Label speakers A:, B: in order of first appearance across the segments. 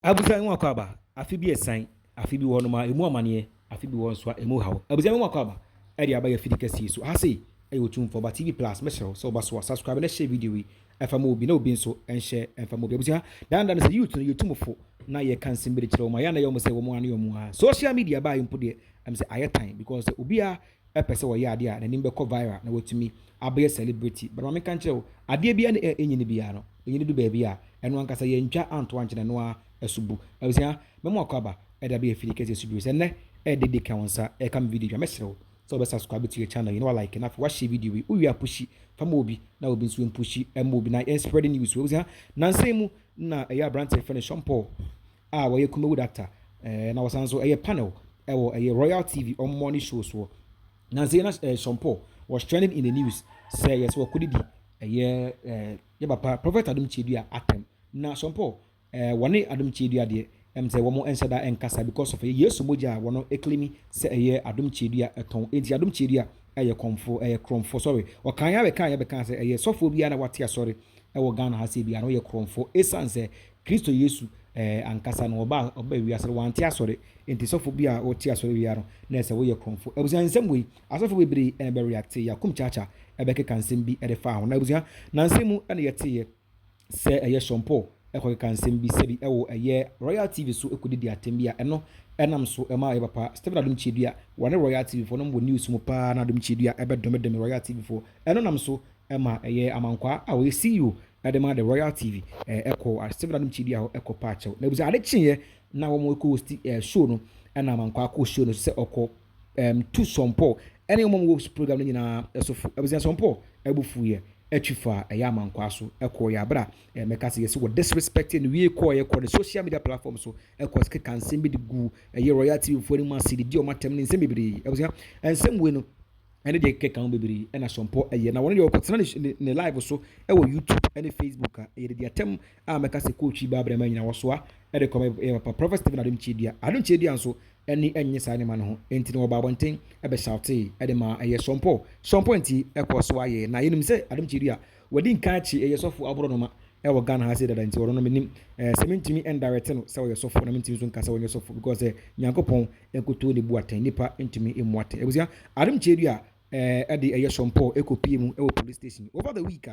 A: abusa nwa kwaba afi bi esan afi bi wono ma emu amane afi bi won so emu hawo abusa nwa kwaba e dia ba ya fidi kesi so ha sei e wotum for ba TV plus mesho so ba so subscribe na share video wi efa mo obi na obi nso enhye efa mo obi abusa dan dan say YouTube no yotum fo na ye kan simbere kire o ma ya na ye mo say wo mo anu yo mo ha social media ba yimpo de am say aye time because obi a epese wo ye ade a na nim be ko viral na wotumi abaye celebrity but ma kan kire ade bia na enyini bia no enyini du ba bia eno ankasa ye ntwa anto anche na no a esubu abusia memo akwaba eda be afili kese esubu se ne edede ka wonsa e kam video mesrew so be subscribe to your channel you know like na watch video we uwi apushi fama obi na obi nso empushi emobi na spreading news we abusia na nsemu na eya brand friend Shampoo a wo ye kumawood actor na wasanso eye panel ewo eye Royal TV on morning show so na nsena Shampoo was trending in the news say yes wo kudidi eye ye papa prophet Adom Chedua atem na Shampoo wone Adom Chedua de say womo ensada enkasa because of yesu moja wono eklimi se eye Adom Chedua eton enti Adom Chedua eye konfo eye kromfo sorry o kan ya be kan se eye sofo bia na wate sorry ewo Ghana ha se bia no ye kromfo esanse Kristo Yesu ankasa no oba wiase wante asori enti sofo bia o ti asori wi aro na se wo ye kromfo ebusia nsem we asofo bebre be react ya kum chacha ebe ke kansem bi e de fa ho na ebusia na nsemu ene ye te ye se eye Shampoo ekọ kansem bi sebi ewo eye Royal TV so ekudidi atembia eno enam so ema ye papa Stephen Adom Chedua wane Royal TV for no mo news mo pa na Adom Chedua ebe domedem Royal TV for eno nam so ema eye amankwa a we see you edema the Royal TV ekọ Stephen Adom Chedua ekọ pacho na buza ade chinye na wo mo ko host show no ena amankwa ko show no se okọ to Shampoo ene mo mo program ni na esofo ebuza Shampoo ebufu ye etwifa eyama nkwaso ekọ ya bra meka se yesi wo disrespecting we call ye call the social media platform so ekọ ske kan sembi de gu eye Royal TV for ni ma se di o matem ni nsem bibiri ebusia ensem we no ene de ke kan bibiri ena Shampoo eye na woni de okotena ne live so ewo YouTube ene Facebook eye de atem a meka se coach ba bra ma nyina wo so a ede kom papa Prophet Stephen Adom Chedua nso eni enye sa ne ma no ho enti no ba bonten ebe shoute ede ma eye Shampoo enti ekọ so aye na yenim se Adom Chedua wadi nka chi eye sofo abro no ma ewo Ghana ha se dada enti woro no menim sementimi indirect no se wo sofo na mentimi so nka se wo sofo because nyankopon enkoto ne bu atan nipa entimi emuate ebusia Adom Chedua ede eye Shampoo ekopie mu ewo police station over the week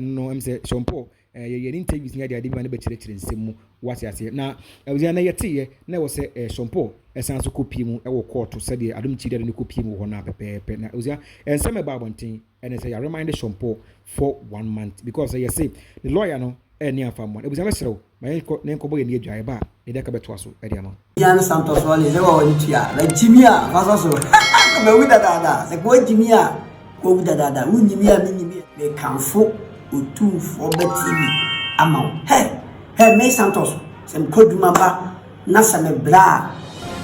A: no em se Shampoo ye interviews nya de bi na be kire nsem mu wase ase na ebusia na yete na wo se Shampoo esan so kopie mu ewo court se de Adom Chedua ne kopie mu ho na pepepe na ebusia ensem ba bonten ene say remind Shampoo for 1 month because you say the lawyer no eni afamo ebusia mesrew ma ne nkobo ye ne adwae ba e de ka beto aso e de ama
B: Jan Santos wale ze wa tia la jimia faso so be wida dada se ko jimia ko wida dada unyimia minyimia be kanfo otumfo be TV ama he me Santos se mkoduma ba na se me bra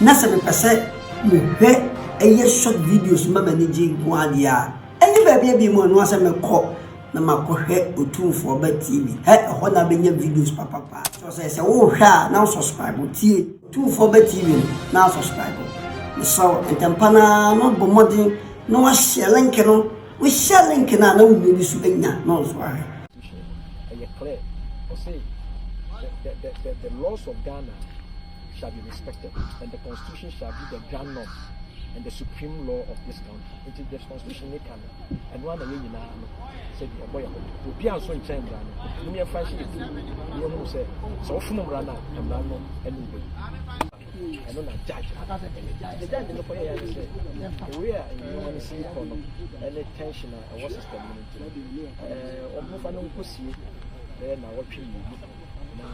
B: na se me pese me hwe eye short videos mama ni jingu adia eni ba bia bi mo no se me ko na makohwe otumfo be TV ho na be nya videos papa so se wo hwa na subscribe tie otumfo be TV na subscribe so entampana no bomodi no wa share link no we share link na na we bi su enya no so ahe
C: clear or say the laws of Ghana shall be respected and the constitution shall be the grand norm and the supreme law of this country. It is the constitution they can and one of you said your boy will be also in time run. You may find it you know say so from run and run anyway. I don't know judge. The judge in the way I say we are in one see any tension or what system or move on pussy then now what you now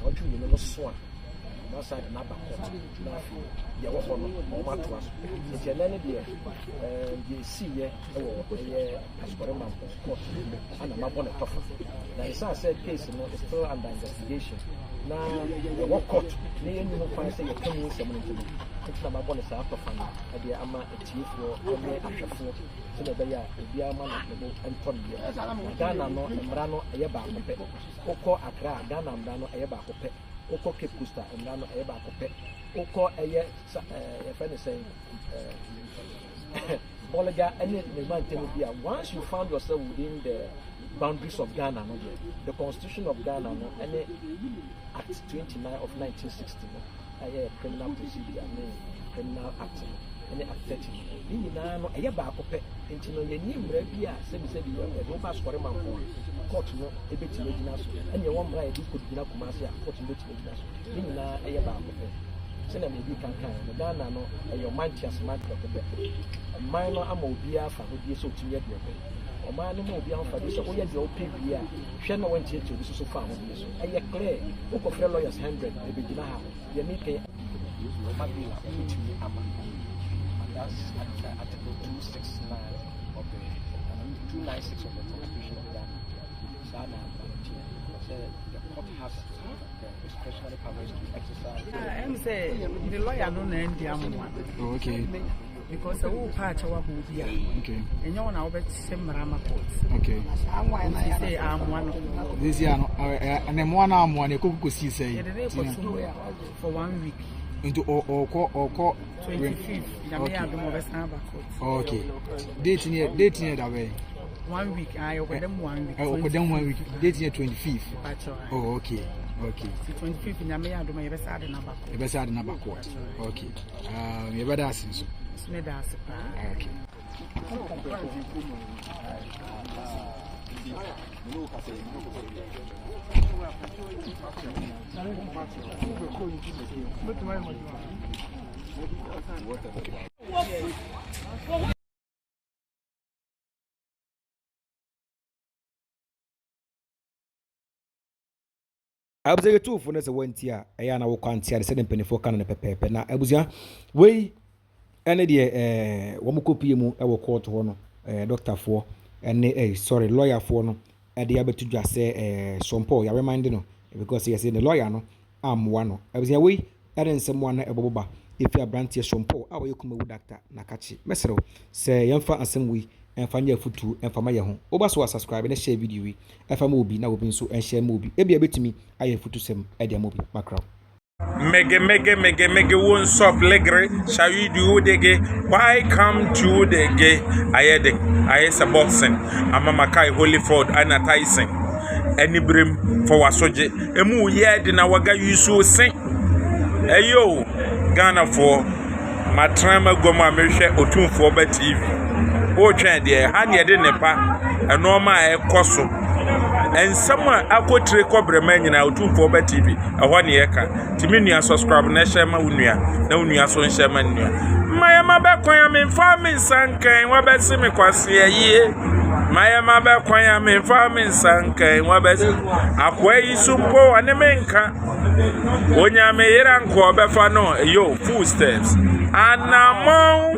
C: what you know so no side na ba court na ya wo hono o ma to aso e je nane de ye see ye wo ye asbore man court ana ma bona tofa na isa said case no is still under investigation na wo court ne ye no kwan say ye kamu se mo ntimo it's na ma bona sa tofa na e de ama etiefo ne ahwefo so na be ya obi ama na bo enton ye Ghana no mra no ye ba ko pe kokọ Accra Ghana mra no ye ba ko pe Oko Cape Coast and Nano Eba Cope, Oko a friend is saying Olaga any Remanded. Once you found yourself within the boundaries of Ghana, the Constitution of Ghana, and Act 29 of 1960, a criminal procedure, criminal act, and Act 30. You know, a yabacope, into no name, Rebia, said, no pass for a man, court no, a bit in and your one bride could be not Kumasia, court in the you know, a yabacope. Send a baby can the Ghana no, and your mind just mad of the bed. A minor amobia for who be so to yet. O man no be on for this, or yet your PBA. Shanna went here to this so far. I clear, book of lawyers 100, maybe now. You make a Mabila, and that's Article 269 of the 296 of the Constitution of Ghana. Sana volunteer. The court has the discretionary powers to exercise.
D: I'm saying the lawyer don't end the one.
A: Oh, okay.
D: Because the whole part of Abuja.
A: Okay.
D: And you know about Semrama court.
A: Okay.
D: I say I'm one of
A: this year, and then one arm one, you could see say
D: for 1 week.
A: Into or
D: 25th.
A: Okay. Dating that way.
D: 1 week. I over them 1 week.
A: I over them 1 week. Dating 25th. Oh, okay. Okay.
D: 25th in Yamea do my best ad number.
A: The best ad number court. Okay. You better ask him. Okay. I was a two for this one tier. I am now quantia, the 7.4 can pepe. Now, I was ya way. Any the Wamukopi mu I will call to one doctor for and sorry lawyer for no and the able to just say some poor you reminding no because he said the lawyer no I'm one I was away adding someone about if you are branch some poor how you come with doctor Nakachi Mesero say young and some way and find your foot to and for my home OWUSU subscribe and share video if I'm movie now open so and share movie maybe a bit to me I have foot to some idea movie macro.
E: Mege won't stop legre. Shall you do the gay? Why come to the gay? I a boxing. I'm a Makai Holy Fraud and a Tyson. Any brim for Wasoje. Emu yard in our guy you so sing. Ayo, Ghana for my trama goma measure or tune for TV. Oh, Chan, dear, Hanya Denepa, a normal cosso. And someone I could take KWABENA now to for TV. A 1 year can. Timini subscribe Nashama Unia, no Nia so Shaman. My Mabaquam in farming Sanka and Wabasimi Quasi a year. My Mabaquam in farming Sanka and Wabasi. Aquay Sumpo and the Menka. When you may hear Uncle Befano, yo, footsteps. And now,